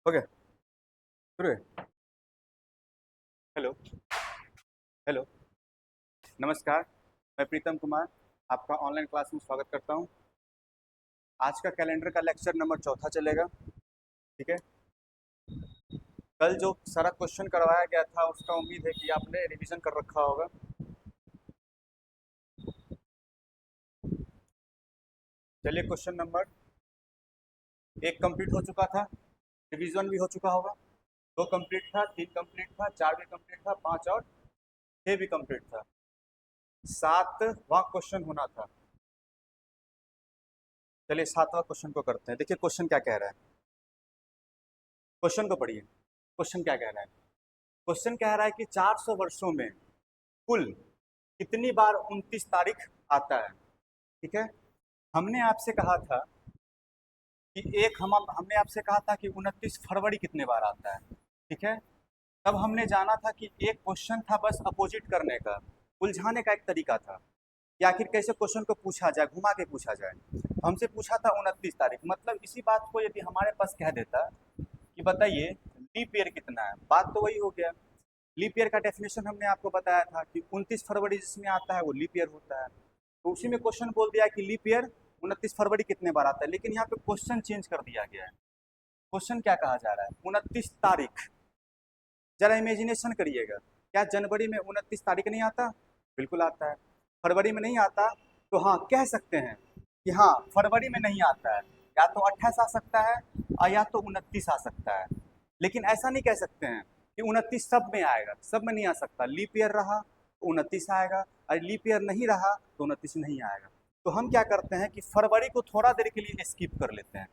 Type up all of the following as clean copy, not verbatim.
Okay, शुरू है। Hello. Hello. नमस्कार। मैं प्रीतम कुमार आपका ऑनलाइन क्लास में स्वागत करता हूं। आज का कैलेंडर का लेक्चर नंबर चौथा चलेगा। ठीक है। कल जो सारा क्वेश्चन करवाया गया था उसका उम्मीद है कि आपने रिवीजन कर रखा होगा। चलिए, क्वेश्चन नंबर एक कंप्लीट हो चुका था, रिवीजन भी हो चुका होगा। दो कंप्लीट था, तीन कंप्लीट था, चार भी कंप्लीट था, पांच और छह भी कंप्लीट था। सातवां क्वेश्चन होना था। चलिए, सातवां क्वेश्चन को करते हैं। देखिए क्वेश्चन क्या कह रहा है। क्वेश्चन को पढ़िए। क्वेश्चन क्या कह रहा है। क्वेश्चन कह रहा है कि 400 वर्षों में कुल कितनी बार 29 तारीख आता है। ठीक है। हमने आपसे कहा था कि हमने आपसे कहा था कि 29 फरवरी कितने बार आता है। ठीक है। तब हमने जाना था कि एक क्वेश्चन था बस अपोजिट करने का, उलझाने का एक तरीका था कि आखिर कैसे क्वेश्चन को पूछा जाए, घुमा के पूछा जाए। हमसे पूछा था 29 तारीख, मतलब इसी बात को यदि हमारे पास कह देता कि बताइए लीप ईयर कितना है, बात तो वही हो गया। लीप ईयर का डेफिनेशन हमने आपको बताया था कि 29 फरवरी जिसमें आता है वो लीप ईयर होता है। तो उसी में क्वेश्चन बोल दिया कि लीप ईयर 29 फरवरी कितने बार आता है, लेकिन यहाँ पे क्वेश्चन चेंज कर दिया गया है। क्वेश्चन क्या कहा जा रहा है, 29 तारीख। जरा इमेजिनेशन करिएगा, क्या जनवरी में 29 तारीख नहीं आता? बिल्कुल आता है। फरवरी में नहीं आता? तो हाँ, कह सकते हैं कि हाँ फरवरी में नहीं आता है, या तो 28 आ सकता है और या तो 29 आ सकता है। लेकिन ऐसा नहीं कह सकते हैं कि 29 सब में आएगा, सब में नहीं आ सकता। लीप ईयर रहा तो 29 आएगा, और लीप ईयर नहीं रहा तो 29 नहीं आएगा। तो हम क्या करते हैं कि फरवरी को थोड़ा देर के लिए स्किप कर लेते हैं।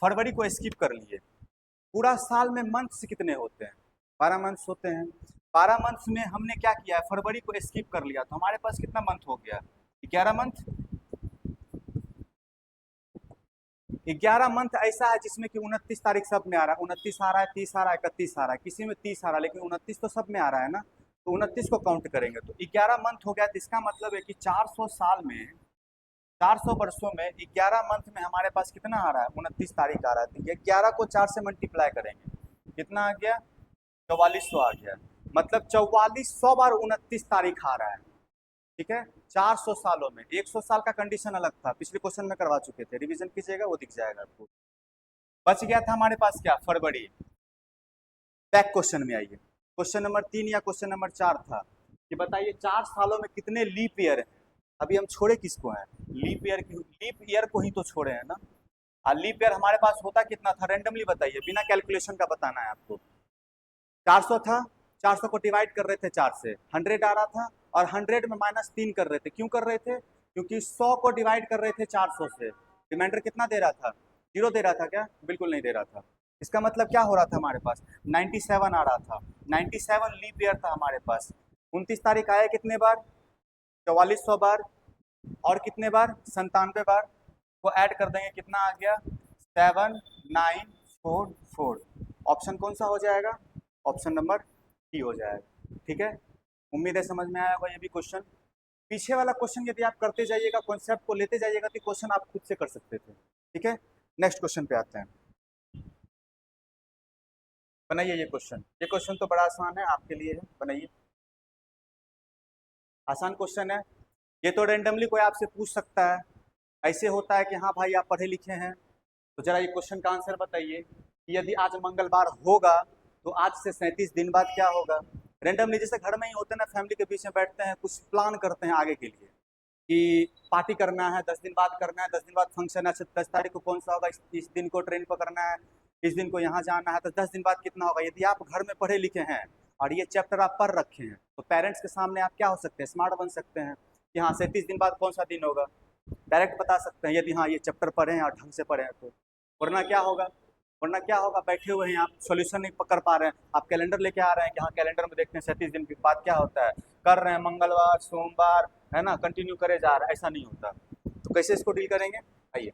फरवरी को स्किप कर लिए। पूरा साल में मंथ्स कितने होते हैं? 12 मंथ्स होते हैं। 12 मंथ्स में हमने क्या किया है, फरवरी को स्किप कर लिया, तो हमारे पास कितना मंथ हो गया? 11 मंथ। 11 मंथ ऐसा है जिसमें कि 29 तारीख सब में आ रहा है। 29 आ रहा है, 30 आ रहा है, 31 आ रहा है, किसी में 30 आ रहा है, लेकिन 29 तो सब में आ रहा है ना। तो 29 को काउंट करेंगे तो 11 मंथ हो गया। तो इसका मतलब है कि 400 साल में, 400 वर्षों में 11 मंथ में हमारे पास कितना आ रहा है? 29 तारीख आ रहा है। तो ये 11 को 4 से मल्टीप्लाई करेंगे, कितना आ गया? 4400 आ गया। मतलब 4400 बार 29 तारीख आ रहा है। ठीक है। 400 सालों में। 100 साल का कंडीशन अलग था, पिछले क्वेश्चन में करवा चुके थे, रिवीजन कीजिएगा, वो दिख जाएगा आपको। बच गया था हमारे पास क्या? फरवरी। बैक क्वेश्चन में आइए। क्वेश्चन नंबर 3 या क्वेश्चन नंबर 4 था कि बताइए 4 सालों में कितने लीप ईयर हैं। अभी हम छोड़े किसको हैं? लीप ईयर को ही तो छोड़े हैं ना। और लीप ईयर हमारे पास होता कितना था, रेंडमली बताइए, बिना कैलकुलेशन का बताना है आपको। 400 था, 400 को डिवाइड कर रहे थे 4 से, 100 आ रहा था, और 100 में -3 कर रहे थे। क्यों कर रहे थे? क्योंकि 100 को डिवाइड कर रहे थे 400 से। रिमाइंडर कितना दे रहा था? 0 दे रहा था क्या? बिल्कुल नहीं दे रहा था। इसका मतलब क्या हो रहा था हमारे पास? 97 आ रहा था। 97 लीप ईयर था हमारे पास। 29 तारीख आया कितने बार? 4400 बार। और कितने बार? 97 बार। को ऐड कर देंगे, कितना आ गया? 7944। ऑप्शन कौन सा हो जाएगा? ऑप्शन नंबर डी हो जाएगा। ठीक है। उम्मीद है समझ में आया होगा ये भी क्वेश्चन। पीछे वाला क्वेश्चन यदि आप करते जाइएगा, कॉन्सेप्ट को लेते जाइएगा, तो क्वेश्चन आप खुद से कर सकते थे। ठीक है। नेक्स्ट क्वेश्चन पे आते हैं। बनाइए ये क्वेश्चन। ये क्वेश्चन तो बड़ा आसान है, आपके लिए है, बनाइए। आसान क्वेश्चन है। ये तो रेंडमली कोई आपसे पूछ सकता है। ऐसे होता है कि हाँ भाई आप पढ़े लिखे हैं, तो जरा ये क्वेश्चन का आंसर बताइए कि यदि आज मंगलवार होगा तो आज से 37 दिन बाद क्या होगा। रेंडमली जैसे घर में ही होते हैं ना, फैमिली के बीच में बैठते हैं, कुछ प्लान करते हैं आगे के लिए कि पार्टी करना है, 10 दिन बाद करना है, 10 दिन बाद फंक्शन है, 10 तारीख को कौन सा होगा, इस दिन को ट्रेन पकड़ना है, इस दिन को यहाँ जाना है, तो 10 दिन बाद कितना होगा। यदि आप घर में पढ़े लिखे हैं और ये चैप्टर आप पढ़ रखे हैं, तो पेरेंट्स के सामने आप क्या हो सकते हैं, स्मार्ट बन सकते हैं कि हाँ 37 दिन बाद कौन सा दिन होगा, डायरेक्ट बता सकते हैं, यदि हाँ ये चैप्टर पढ़े हैं और ढंग से पढ़े हैं तो। वरना क्या होगा? वरना क्या होगा, बैठे हुए हैं आप, सोल्यूशन नहीं पकड़ पा रहे हैं, आप कैलेंडर लेके आ रहे हैं कि हाँ कैलेंडर में देखते हैं 37 दिन के बाद क्या होता है, कर रहे हैं मंगलवार सोमवार, है ना, कंटिन्यू करे जा रहा है, ऐसा नहीं होता। तो कैसे इसको डील करेंगे? आइए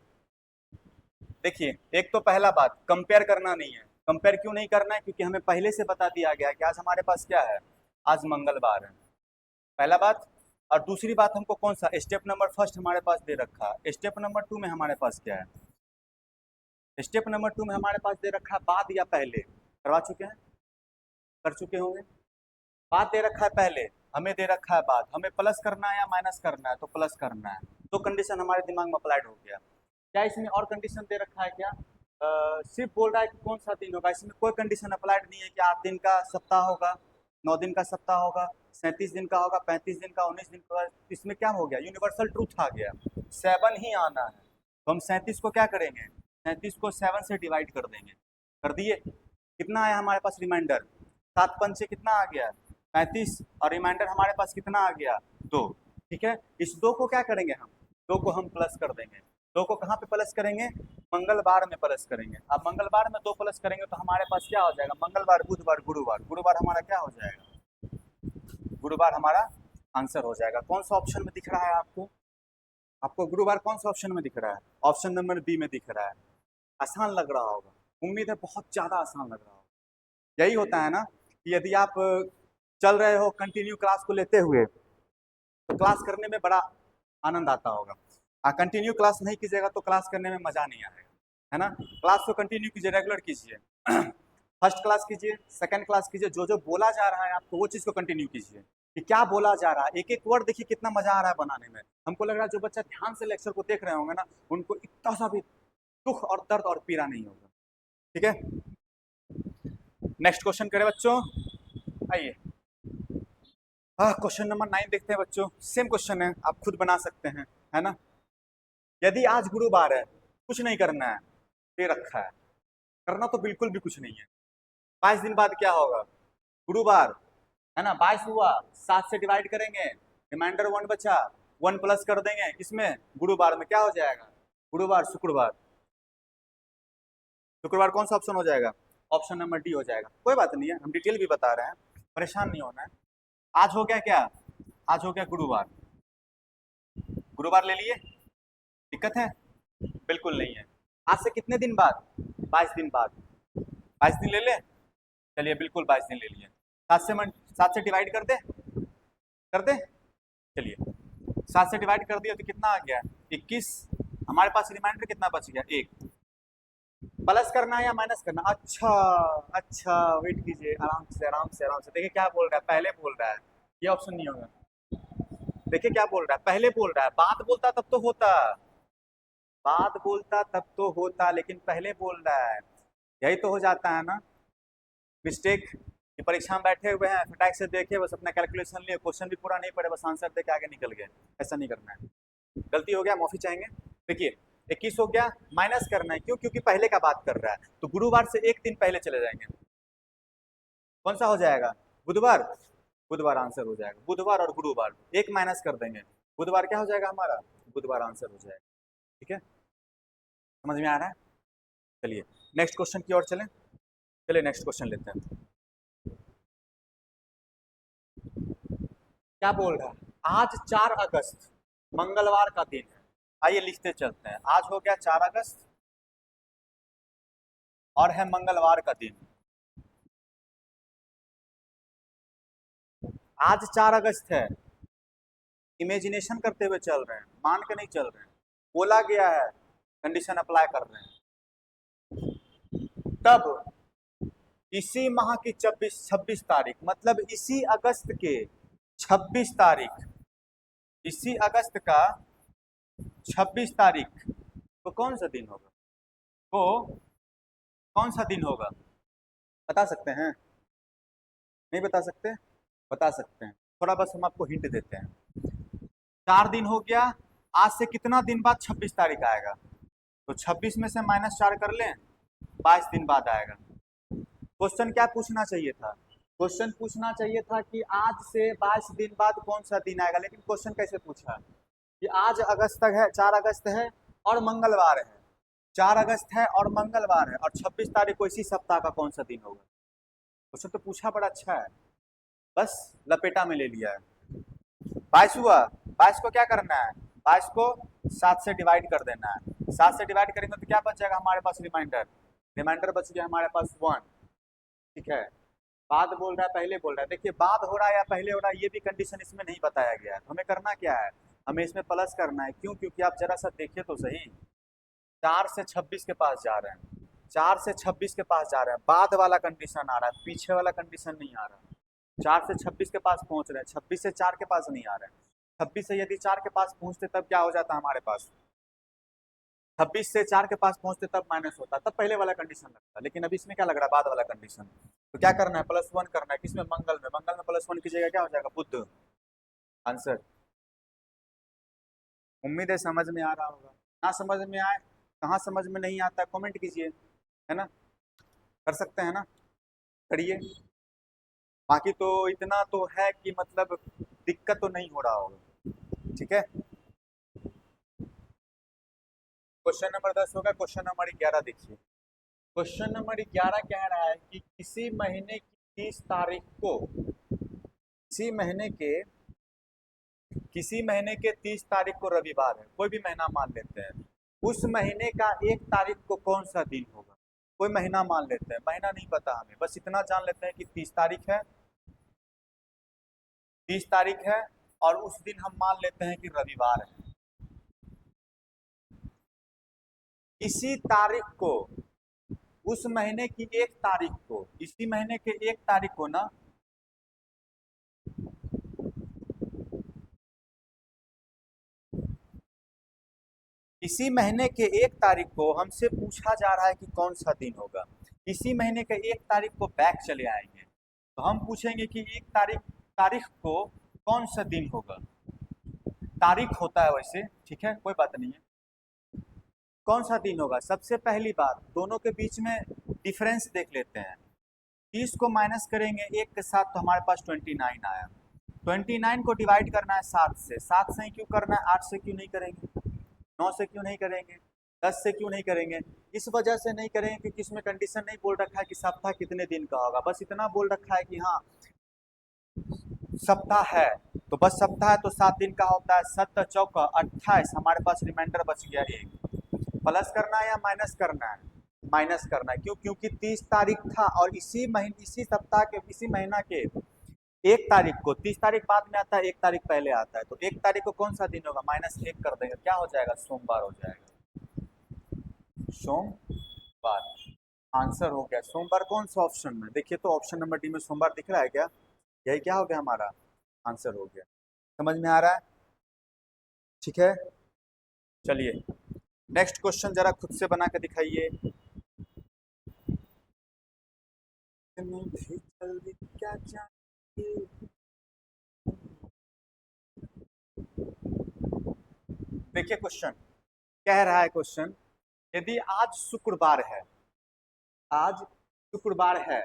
देखिए। एक तो पहला बात, कंपेयर करना नहीं है। कंपेयर क्यों नहीं करना है? क्योंकि हमें पहले से बता दिया गया है कि आज हमारे पास क्या है, आज मंगलवार है, पहला बात। और दूसरी बात, हमको कौन सा स्टेप नंबर फर्स्ट हमारे पास दे रखा है, स्टेप नंबर 2 में हमारे पास क्या है, स्टेप नंबर 2 में हमारे पास दे रखा है बाद या पहले, करवा चुके हैं, कर चुके होंगे। बाद दे रखा है पहले, हमें दे रखा है बाद, हमें प्लस करना है या माइनस करना है, तो प्लस करना है। तो कंडीशन हमारे दिमाग में अप्लाइड हो गया। क्या इसमें और कंडीशन दे रखा है क्या? सिर्फ बोल रहा है कि कौन सा दिन होगा, इसमें कोई कंडीशन अप्लाइड नहीं है कि 8 दिन का सप्ताह होगा, 9 दिन का सप्ताह होगा, 37 दिन का होगा, 35 दिन का, 19 दिन का। इसमें क्या हो गया, यूनिवर्सल ट्रूथ आ गया, 7 ही आना है। तो हम 37 को क्या करेंगे, 37 को 7 से डिवाइड कर देंगे। कर दिए, कितना आया हमारे पास रिमाइंडर, 7 पंचे कितना आ गया, 35, और रिमाइंडर हमारे पास कितना आ गया, 2। ठीक है, इस 2 को क्या करेंगे हम, 2 को हम प्लस कर देंगे। 2 को कहाँ पे प्लस करेंगे, मंगलवार में प्लस करेंगे। अब मंगलवार में 2 प्लस करेंगे तो हमारे पास क्या हो जाएगा, मंगलवार, बुधवार, गुरुवार, गुरुवार हमारा क्या हो जाएगा, गुरुवार हमारा आंसर हो जाएगा। कौन सा ऑप्शन में दिख रहा है आपको, आपको गुरुवार कौन सा ऑप्शन में दिख रहा है, ऑप्शन नंबर बी में दिख रहा है। आसान लग रहा होगा, उम्मीद है बहुत ज़्यादा आसान लग रहा होगा। यही होता है ना कि यदि आप चल रहे हो कंटिन्यू क्लास को लेते हुए, तो क्लास करने में बड़ा आनंद आता होगा। कंटिन्यू क्लास नहीं कीजिएगा तो क्लास करने में मजा नहीं आएगा, है ना। क्लास को कंटिन्यू कीजिए, रेगुलर कीजिए। फर्स्ट क्लास कीजिए, सेकंड क्लास कीजिए, जो जो बोला जा रहा है आपको वो चीज़ को कंटिन्यू कीजिए कि क्या बोला जा रहा है। एक एक वर्ड देखिए कितना मजा आ रहा है बनाने में। हमको लग रहा है जो बच्चा ध्यान से लेक्चर को देख रहे होंगे ना, उनको इतना सा भी दुख और दर्द और पीड़ा नहीं होगा। ठीक है, नेक्स्ट क्वेश्चन करें बच्चों, आइए। क्वेश्चन नंबर 9 देखते हैं बच्चों। सेम क्वेश्चन है, आप खुद बना सकते हैं, है ना। यदि आज गुरुवार है, कुछ नहीं करना है, दे रखा है, करना तो बिल्कुल भी कुछ नहीं है। 22 दिन बाद क्या होगा, गुरुवार है ना, 22 हुआ, 7 से डिवाइड करेंगे, रिमाइंडर 1 बचा, 1 प्लस कर देंगे, किसमें, गुरुवार में। क्या हो जाएगा, गुरुवार, शुक्रवार। शुक्रवार कौन सा ऑप्शन हो जाएगा, ऑप्शन नंबर डी हो जाएगा। कोई बात नहीं है, हम डिटेल भी बता रहे हैं, परेशान नहीं होना है। आज हो गया क्या, आज हो गया गुरुवार, गुरुवार ले लिए, दिक्कत है, बिल्कुल नहीं है। आज से कितने दिन बाद, 22 दिन बाद, 22 दिन ले ले, चलिए बिल्कुल 22 दिन ले लिए। 7 से डिवाइड कर दे, कर दे, चलिए 7 से डिवाइड कर दिया तो कितना आ गया, 21। हमारे पास रिमाइंडर कितना बच गया, 1। प्लस करना है या माइनस करना, अच्छा अच्छा, वेट कीजिए, आराम से आराम से आराम से। देखिए क्या बोल रहा है, पहले बोल रहा है, ये ऑप्शन नहीं होगा। देखिए क्या बोल रहा है, पहले बोल रहा है, बात बोलता तब तो होता, बात बोलता तब तो होता, लेकिन पहले बोल रहा है। यही तो हो जाता है ना मिस्टेक, कि परीक्षा में बैठे हुए हैं, फटाक से देखे, बस अपना कैलकुलेशन लिए, क्वेश्चन भी पूरा नहीं पढ़े, बस आंसर दे के आगे निकल गए। ऐसा नहीं करना है, गलती हो गया, माफी चाहेंगे। देखिए 21 हो गया, माइनस करना है, क्यों, क्योंकि पहले का बात कर रहा है, तो गुरुवार से 1 दिन पहले चले जाएंगे। कौन सा हो जाएगा, बुधवार, बुधवार आंसर हो जाएगा। बुधवार और गुरुवार 1 माइनस कर देंगे, बुधवार क्या हो जाएगा हमारा, बुधवार आंसर हो जाएगा। ठीक है, समझ में आ रहा है। चलिए नेक्स्ट क्वेश्चन की ओर चलें, चलिए नेक्स्ट क्वेश्चन लेते हैं। क्या बोल रहा है, आज 4 अगस्त मंगलवार का दिन है। आइए लिखते चलते हैं, आज हो गया 4 अगस्त और है मंगलवार का दिन। आज 4 अगस्त है, इमेजिनेशन करते हुए चल रहे हैं, मान के नहीं चल रहे हैं, बोला गया है, कंडीशन अप्लाई कर रहे हैं। तब इसी माह की 26 तारीख, मतलब इसी अगस्त के 26 तारीख, इसी अगस्त का 26 तारीख को कौन सा दिन होगा, वो कौन सा दिन होगा, बता सकते हैं, नहीं बता सकते, बता सकते हैं, थोड़ा बस हम आपको हिंट देते हैं। 4 दिन हो गया, आज से कितना दिन बाद 26 तारीख आएगा, तो 26 में से -4 कर लें, 22 दिन बाद आएगा। क्वेश्चन क्या पूछना चाहिए था, क्वेश्चन पूछना चाहिए था कि आज से 22 दिन बाद कौन सा दिन आएगा, लेकिन क्वेश्चन कैसे पूछा कि आज अगस्त तक है, 4 अगस्त है और मंगलवार है, 4 अगस्त है और मंगलवार है, और 26 तारीख को इसी सप्ताह का कौन सा दिन होगा। क्वेश्चन तो पूछा बड़ा अच्छा है, बस लपेटा में ले लिया है। 22 हुआ, 22 को क्या करना है, 22 को 7 से डिवाइड कर देना है। 7 से डिवाइड करेंगे तो क्या बच जाएगा हमारे पास, रिमाइंडर, रिमाइंडर बच गया हमारे पास 1। ठीक है, बाद बोल रहा है, पहले बोल रहा है। देखिए बाद हो रहा है या पहले हो रहा है, ये भी कंडीशन इसमें नहीं बताया गया है, तो हमें करना क्या है, हमें इसमें प्लस करना है। क्यों, क्योंकि आप जरा सा देखिए तो सही, 4 से 26 के पास जा रहे हैं, 4 से 26 के पास जा रहे हैं, बाद वाला कंडीशन आ रहा है, पीछे वाला कंडीशन नहीं आ रहा है। 4 से 26 के पास पहुंच रहे हैं, 26 से 4 के पास नहीं आ रहे हैं। 26 से यदि 4 के पास पहुंचते तब क्या हो जाता हमारे पास, 26 से 4 के पास पहुंचते तब माइनस होता, तब पहले वाला कंडीशन लगता। लेकिन अभी इसमें क्या लग रहा है, बाद वाला कंडीशन। तो क्या करना है, +1 करना है, किसमें, मंगल में। मंगल में +1 कीजिएगा, क्या हो जाएगा, बुध। आंसर। उम्मीद है समझ में आ रहा होगा। ना समझ में आए, कहाँ समझ में नहीं आता कमेंट कीजिए, है ना, कर सकते हैं ना, करिए। बाकी तो इतना तो है कि मतलब दिक्कत तो नहीं हो रहा होगा, ठीक है। क्वेश्चन नंबर 10 होगा। क्वेश्चन नंबर 11 देखिए। क्वेश्चन नंबर 11 कह रहा है कि किसी महीने की 30 तारीख को, किसी महीने के 30 तारीख को रविवार है, कोई भी महीना मान लेते हैं, उस महीने का 1 तारीख को कौन सा दिन होगा। कोई महीना मान लेते हैं, महीना नहीं पता हमें, बस इतना जान लेते हैं कि 30 तारीख है, 30 तारीख है, और उस दिन हम मान लेते हैं कि रविवार है। इसी तारीख को, उस महीने की 1 तारीख को, इसी महीने के 1 तारीख को ना, इसी महीने के 1 तारीख को हमसे पूछा जा रहा है कि कौन सा दिन होगा। इसी महीने के 1 तारीख को बैक चले आएंगे, तो हम पूछेंगे कि 1 तारीख को कौन सा दिन होगा। तारीख होता है वैसे, ठीक है, कोई बात नहीं है, कौन सा दिन होगा। सबसे पहली बात, दोनों के बीच में डिफरेंस देख लेते हैं। 30 को माइनस करेंगे 1 के साथ, तो हमारे पास 29 आया। 29 को डिवाइड करना है 7 से, 7 से ही क्यों करना है, 8 से क्यों नहीं करेंगे, 9 से क्यों नहीं करेंगे, 10 से क्यों नहीं करेंगे। इस वजह से नहीं करेंगे क्योंकि इसमें कंडीशन नहीं बोल रखा है कि सप्ताह कितने दिन का होगा, बस इतना बोल रखा है कि हाँ सप्ताह है, तो बस सप्ताह है तो 7 दिन का होता है। 7 चौका 28, हमारे पास रिमाइंडर बच गया 1। प्लस करना है या माइनस करना है, माइनस करना है। क्यों, क्योंकि 30 तारीख था और इसी महीने, इसी सप्ताह के, इसी महीना के 1 तारीख को, 30 तारीख बाद में आता है, 1 तारीख पहले आता है, तो 1 तारीख को कौन सा दिन होगा, -1 कर देंगे, क्या हो जाएगा, सोमवार हो जाएगा, सोमवार। आंसर हो गया सोमवार। कौन सा ऑप्शन में देखिए, तो ऑप्शन नंबर डी में सोमवार दिख रहा है क्या, यही क्या हो गया हमारा आंसर हो गया। समझ में आ रहा है, ठीक है। चलिए नेक्स्ट क्वेश्चन जरा खुद से बना के दिखाइए। जल्दी क्या चाहिए, देखिए क्वेश्चन कह रहा है, क्वेश्चन, यदि आज शुक्रवार है, आज शुक्रवार है,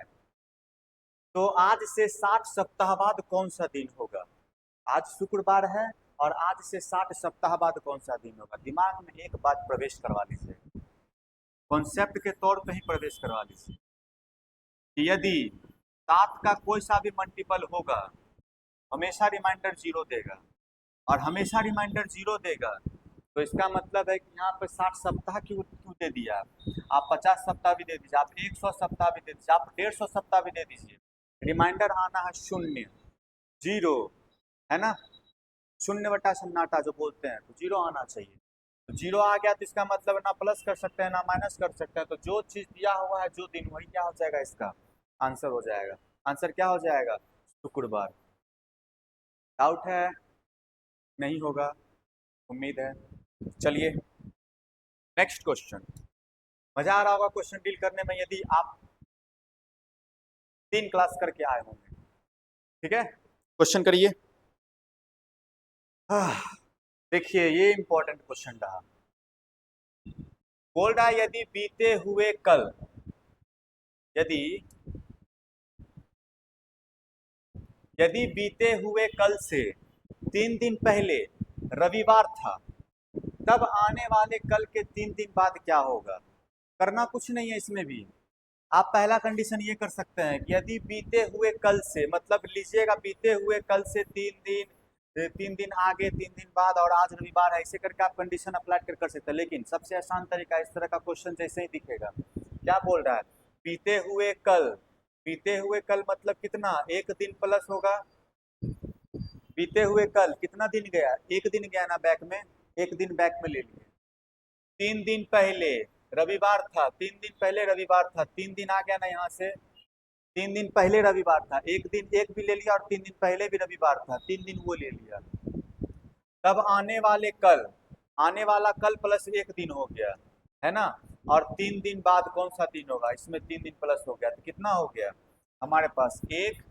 तो आज से 60 सप्ताह बाद कौन सा दिन होगा। आज शुक्रवार है और आज से 60 सप्ताह बाद कौन सा दिन होगा। दिमाग में एक बात प्रवेश करवा लीजिए, कॉन्सेप्ट के तौर पे ही प्रवेश करवा लीजिए कि यदि 7 का कोई सा भी मल्टीपल होगा, हमेशा रिमाइंडर 0 देगा, और हमेशा रिमाइंडर 0 देगा, तो इसका मतलब है कि यहाँ पे 60 सप्ताह क्यों क्यों दे दिया आप 50 सप्ताह भी दे दीजिए, आप 100 सप्ताह भी दे दीजिए, आप 150 सप्ताह भी दे दीजिए, रिमाइंडर आना है 0, 0, है ना, 0 बटा सन्नाटा जो बोलते हैं, तो 0 आना चाहिए। तो 0 आ गया तो इसका मतलब ना प्लस कर सकते हैं ना माइनस कर सकते हैं, तो जो चीज दिया हुआ है, जो दिन, वही क्या हो जाएगा, इसका आंसर हो जाएगा। आंसर क्या हो जाएगा, शुक्रवार। डाउट है, नहीं होगा, उम्मीद है। चलिए नेक्स्ट क्वेश्चन। मजा आ रहा होगा क्वेश्चन डील करने में, यदि आप 3 क्लास करके आए होंगे, ठीक है। क्वेश्चन करिए। देखिए ये इंपॉर्टेंट क्वेश्चन रहा। बोल रहा है यदि बीते हुए कल, यदि यदि बीते हुए कल से 3 दिन पहले रविवार था, तब आने वाले कल के 3 दिन बाद क्या होगा। करना कुछ नहीं है इसमें भी, आप पहला कंडीशन ये कर सकते हैं कि यदि बीते हुए कल से, मतलब लीजिएगा बीते हुए कल से 3 दिन आगे, 3 दिन बाद, और आज रविवार है, ऐसे करके आप कंडीशन अप्लाई कर सकते हैं। लेकिन सबसे आसान तरीका, इस तरह का क्वेश्चन जैसे ही दिखेगा, क्या बोल रहा है, बीते हुए कल, बीते हुए कल मतलब कितना, 1 दिन प्लस होगा, बीते हुए कल कितना दिन गया, 1 दिन गया ना बैक में, 1 दिन बैक में ले लिए, 3 दिन पहले रविवार था, 3 दिन पहले रविवार था, 3 दिन आ गया ना यहाँ से, 3 दिन पहले रविवार था, एक दिन एक भी ले लिया और 3 दिन पहले भी रविवार था, 3 दिन वो ले लिया। तब आने वाले कल, आने वाला कल प्लस एक दिन हो गया है ना, और 3 दिन बाद कौन सा दिन होगा, इसमें 3 दिन प्लस हो गया, तो कितना हो गया हमारे पास, 1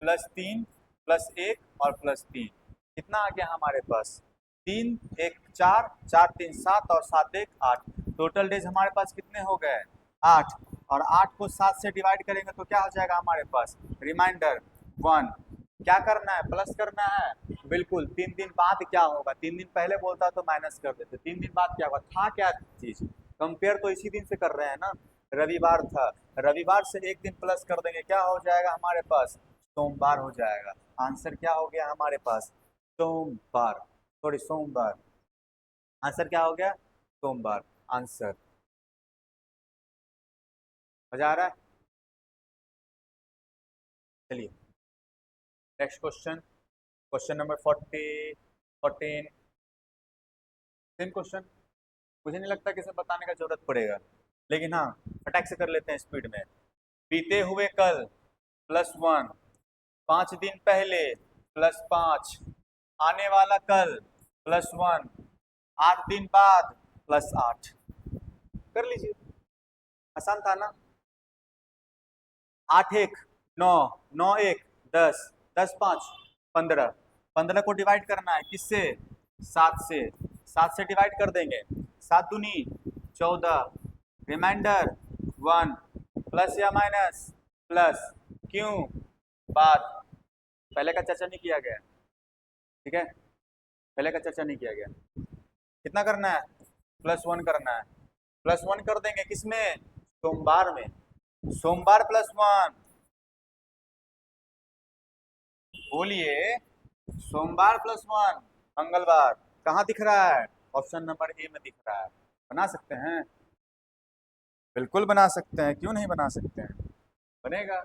प्लस 3 प्लस 1 और प्लस 3, कितना आ गया हमारे पास, 3 1 4, 4 3 7 और 7 1 8। टोटल डेज हमारे पास कितने हो गए, 8, और 8 को 7 से डिवाइड करेंगे तो क्या हो जाएगा हमारे पास, रिमाइंडर 1। क्या करना है, प्लस करना है, बिल्कुल। 3 दिन बाद क्या होगा, 3 दिन पहले बोलता तो माइनस कर देते, 3 दिन बाद क्या होगा, था क्या चीज, कंपेयर तो इसी दिन से कर रहे हैं ना, रविवार था, रविवार से एक दिन प्लस कर देंगे, क्या हो जाएगा हमारे पास, सोमवार हो जाएगा। आंसर क्या हो गया हमारे पास, सोमवार, सॉरी सोमवार, आंसर क्या हो गया, सोमवार आंसर। मजा आ रहा है, चलिए next question, question number 14। Same question, मुझे नहीं लगता कि इसे बताने का जरूरत पड़ेगा, लेकिन हाँ फटाक से कर लेते हैं स्पीड में। बीते हुए कल +1, 5 दिन पहले +5, आने वाला कल +1, 8 दिन बाद +8। कर लीजिए, आसान था ना। 8 1 9, 9 1 10, 10 5 15, 15 को डिवाइड करना है किससे, 7 से, 7 से डिवाइड कर देंगे, 7 दूनी 14, रिमाइंडर 1, प्लस या माइनस, प्लस, क्यों, बात, पहले का चर्चा नहीं किया गया, ठीक है, पहले का चर्चा नहीं किया गया। कितना करना है, +1 करना है, +1 कर देंगे किसमें, सोमवार में, सोमवार +1, बोलिए, सोमवार +1, मंगलवार, कहाँ दिख रहा है, ऑप्शन नंबर ए में दिख रहा है। बना सकते हैं, बिल्कुल बना सकते हैं, क्यों नहीं बना सकते हैं, बनेगा,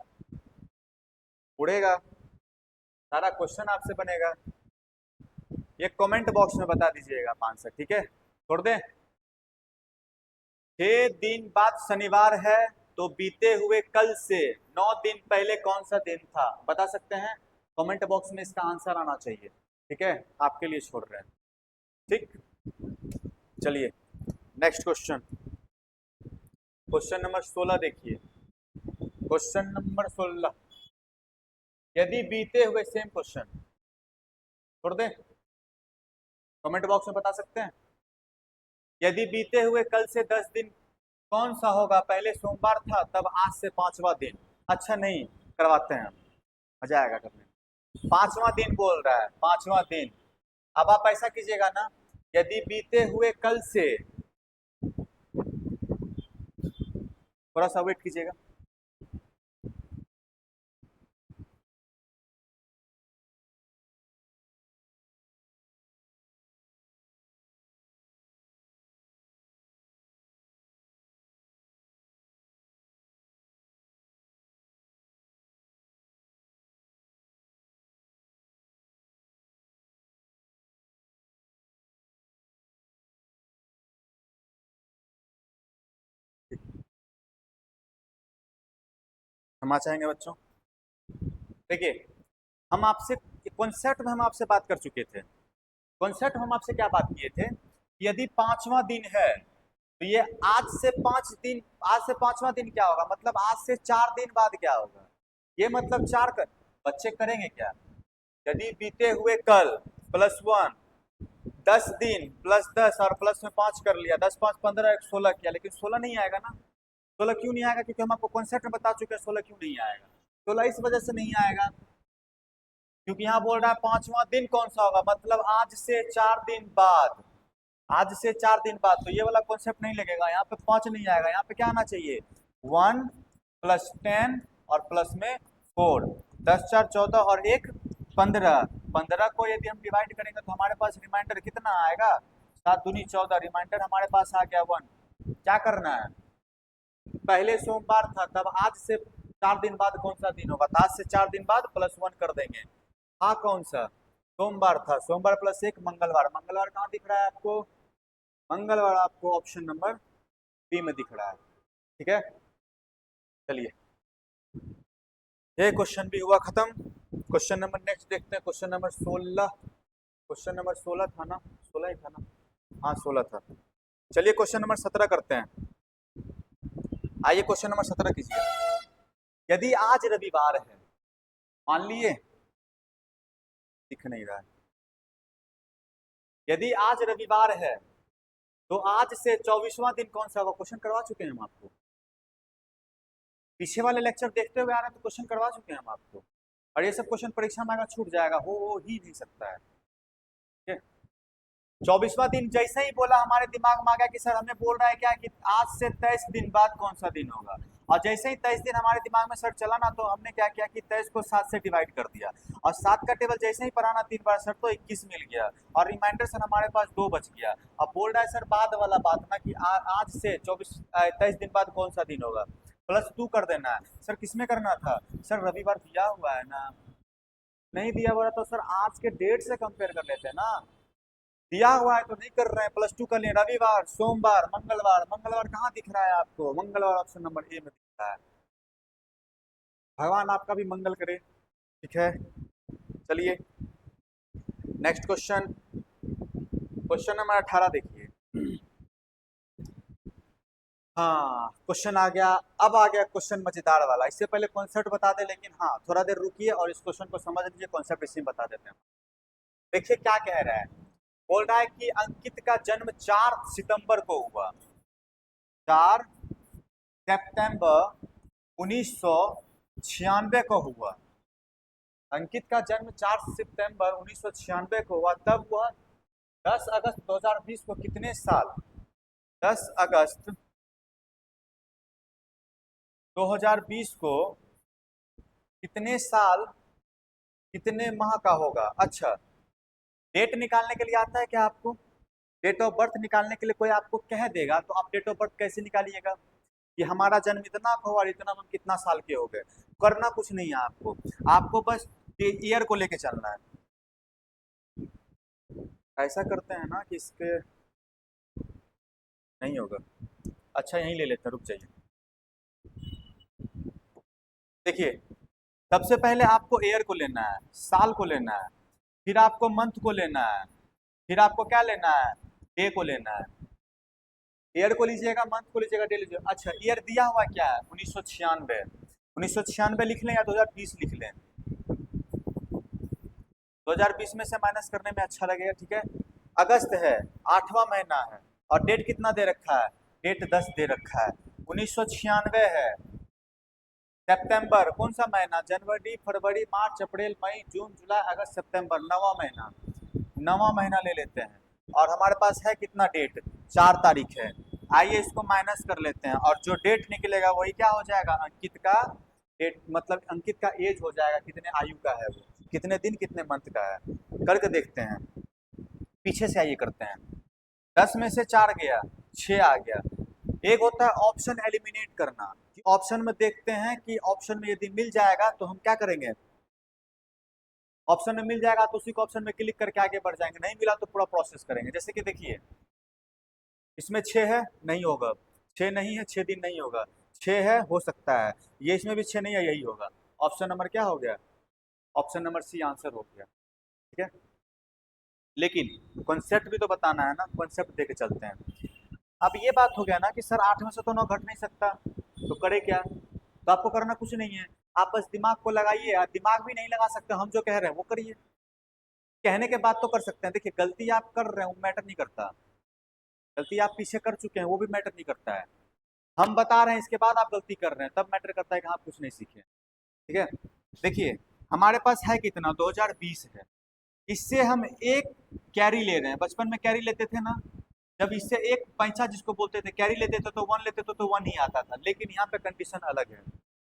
उड़ेगा, सारा क्वेश्चन आपसे बनेगा। ये कमेंट बॉक्स में बता दीजिएगा आंसर, ठीक है, छोड़ दें। 6 दिन बाद शनिवार है, तो बीते हुए कल से 9 दिन पहले कौन सा दिन था, बता सकते हैं, कमेंट बॉक्स में इसका आंसर आना चाहिए, ठीक है, आपके लिए छोड़ रहे हैं, ठीक। चलिए नेक्स्ट क्वेश्चन, क्वेश्चन नंबर 16 देखिए, क्वेश्चन नंबर 16, यदि बीते हुए, सेम क्वेश्चन, छोड़ दें, कमेंट बॉक्स में बता सकते हैं। यदि बीते हुए कल से 10 दिन कौन सा होगा, पहले सोमवार था तब आज से 5वां दिन, अच्छा नहीं करवाते हैं, मजा आएगा करने में, 5वां दिन बोल रहा है, 5वां दिन। अब आप ऐसा कीजिएगा ना, यदि बीते हुए कल से, थोड़ा सा वेट कीजिएगा, क्षमा चाहेंगे बच्चों। देखिए, हम आपसे कॉन्सेप्ट में हम आपसे बात कर चुके थे, कॉन्सेप्ट हम आपसे क्या बात किए थे, यदि 5वां दिन है तो ये आज से 5 दिन, आज से 5वां दिन क्या होगा, मतलब आज से 4 दिन बाद क्या होगा, ये मतलब 4 कर, बच्चे करेंगे क्या, यदि बीते हुए कल +1, 10 दिन +10 और प्लस में 5 कर लिया, 10 5 15 1 16 किया, लेकिन 16 नहीं आएगा ना, 16 क्यों नहीं आएगा, क्योंकि हम आपको कॉन्सेप्ट में बता चुके हैं 16 क्यों नहीं आएगा, 16 इस वजह से नहीं आएगा क्योंकि यहाँ बोल रहा है 5वां दिन कौन सा होगा, मतलब आज से 4 दिन बाद, आज से 4 दिन बाद, तो ये वाला कॉन्सेप्ट नहीं लगेगा, यहाँ पे 5 नहीं आएगा, यहाँ पे क्या आना चाहिए, 1 + 10 और प्लस में 4, 10 4 14 और 1 15, 15 को यदि हम डिवाइड करेंगे तो हमारे पास रिमाइंडर कितना आएगा, 7 दूनी 14, रिमाइंडर हमारे पास आ गया 1। क्या करना है, पहले सोमवार था तब आज से 4 दिन बाद कौन सा दिन होगा, तो आज से 4 दिन बाद +1 कर देंगे, हाँ कौन सा, सोमवार था, सोमवार +1 मंगलवार, मंगलवार कहाँ दिख रहा है आपको, मंगलवार आपको ऑप्शन नंबर बी में दिख रहा है। ठीक है, चलिए ये क्वेश्चन भी हुआ खत्म। क्वेश्चन नंबर नेक्स्ट देखते हैं, क्वेश्चन नंबर 16। क्वेश्चन नंबर 16 था ना, 16 ही था ना, हाँ 16 था। चलिए क्वेश्चन नंबर 17 करते हैं। आइए क्वेश्चन नंबर 17 कीजिए। यदि आज रविवार है, मान लिए, दिख नहीं रहा है, यदि आज रविवार है तो आज से 24वां दिन कौन सा होगा? क्वेश्चन करवा चुके हैं हम आपको, पीछे वाले लेक्चर देखते हुए आ रहे हैं तो क्वेश्चन करवा चुके हैं हम आपको, और ये सब क्वेश्चन परीक्षा में आएगा, छूट जाएगा, हो ही नहीं सकता है। ठीक है, 24वां दिन जैसे ही बोला हमारे दिमाग में आ गया कि सर हमें बोल रहा है क्या कि आज से 23 दिन बाद कौन सा दिन होगा, और जैसे ही 23 दिन हमारे दिमाग में सर चला ना तो हमने क्या किया कि 23 को 7 से डिवाइड कर दिया, और 7 का टेबल जैसे ही पढ़ाना 3 बार सर तो 21 मिल गया, और रिमाइंडर सर हमारे पास 2 बच गया। अब बोल रहा है सर बाद वाला बात ना कि आज से 23 दिन बाद कौन सा दिन होगा, +2 कर देना है। सर किसमें करना था? सर रविवार दिया हुआ है ना, नहीं दिया हुआ तो सर आज के डेट से कंपेयर कर लेते हैं ना, दिया हुआ है तो नहीं कर रहे हैं, +2 कर लिए। रविवार, सोमवार, मंगलवार, मंगलवार कहाँ दिख रहा है आपको? मंगलवार ऑप्शन नंबर ए में दिख रहा है। भगवान आपका भी मंगल करे। ठीक है, चलिए नेक्स्ट क्वेश्चन, क्वेश्चन नंबर 18 देखिए। हाँ क्वेश्चन आ गया, अब आ गया क्वेश्चन मजेदार वाला। इससे पहले कॉन्सेप्ट बता दे, लेकिन हाँ थोड़ा देर रुकिए और इस क्वेश्चन को समझ लीजिए, कॉन्सेप्ट इसी में बता देते हैं। देखिए क्या कह रहा है, बोल रहा है कि अंकित का जन्म 4 सितंबर को हुआ, 4 सितंबर 1996 को हुआ। अंकित का जन्म 4 सितंबर 1996 को हुआ, तब वह 10 अगस्त 2020 को कितने साल, 10 अगस्त 2020 को कितने साल कितने माह का होगा? अच्छा, डेट निकालने के लिए आता है क्या आपको? डेट ऑफ बर्थ निकालने के लिए कोई आपको कह देगा तो आप डेट ऑफ बर्थ कैसे निकालिएगा कि हमारा जन्म इतना को और इतना हम कितना साल के हो गए? करना कुछ नहीं है आपको, आपको बस ईयर को लेके चलना है। ऐसा करते हैं ना कि इसके नहीं होगा। अच्छा यहीं ले लेते हैं, रुक जाइए। देखिए सबसे पहले आपको ईयर को लेना है, साल को लेना है, फिर आपको मंथ को लेना है, फिर आपको क्या लेना है? डे को लेना है। ईयर को लीजिएगा, मंथ को लीजिएगा, डे लीजिएगा। अच्छा ईयर दिया हुआ क्या है? 1996। 1996 लिख लें या 2020 लिख लें? 2020 में से माइनस करने में अच्छा लगेगा। ठीक है, अगस्त है, 8वां महीना है, और डेट कितना दे रखा है? डेट 10 दे रखा है। 1996 है, सितंबर कौन सा महीना? जनवरी, फरवरी, मार्च, अप्रैल, मई, जून, जुलाई, अगस्त, सितंबर, 9वां महीना, 9वां महीना ले लेते हैं। और हमारे पास है कितना डेट? 4 तारीख है। आइए इसको माइनस कर लेते हैं, और जो डेट निकलेगा वही क्या हो जाएगा? अंकित का डेट, मतलब अंकित का एज हो जाएगा, कितने आयु का है वो, कितने दिन कितने मंथ का है। करके देखते हैं, पीछे से आइए करते हैं। 10 में से 4 गया, 6 आ गया। एक होता है ऑप्शन एलिमिनेट करना, कि ऑप्शन में देखते हैं कि ऑप्शन में यदि मिल जाएगा तो हम क्या करेंगे, ऑप्शन में मिल जाएगा तो उसी को ऑप्शन में क्लिक करके आगे बढ़ जाएंगे, नहीं मिला तो पूरा प्रोसेस करेंगे। जैसे कि देखिए इसमें 6 है, नहीं होगा, 6 नहीं है, 6 दिन नहीं होगा, 6 है हो सकता है, ये इसमें भी 6 नहीं है, यही होगा। ऑप्शन नंबर क्या हो गया? ऑप्शन नंबर सी आंसर हो गया। ठीक है, लेकिन कॉन्सेप्ट भी तो बताना है ना, कॉन्सेप्ट देके चलते हैं। अब ये बात हो गया ना कि सर 8 में से तो 9 घट नहीं सकता, तो करे क्या? तो आपको करना कुछ नहीं है, आप बस दिमाग को लगाइए। आप दिमाग भी नहीं लगा सकते, हम जो कह रहे हैं वो करिए, कहने के बाद तो कर सकते हैं। देखिए गलती आप कर रहे हैं वो मैटर नहीं करता, गलती आप पीछे कर चुके हैं वो भी मैटर नहीं करता है, हम बता रहे हैं इसके बाद आप गलती कर रहे हैं तब मैटर करता है कि आप कुछ नहीं सीखे। ठीक है, देखिए हमारे पास है कितना, 2020 है, इससे हम एक कैरी ले रहे हैं। बचपन में कैरी लेते थे ना, जब इससे एक पैंचा जिसको बोलते थे कैरी लेते थे तो 1 लेते थे तो 1 ही आता था। लेकिन यहाँ पे कंडीशन अलग है,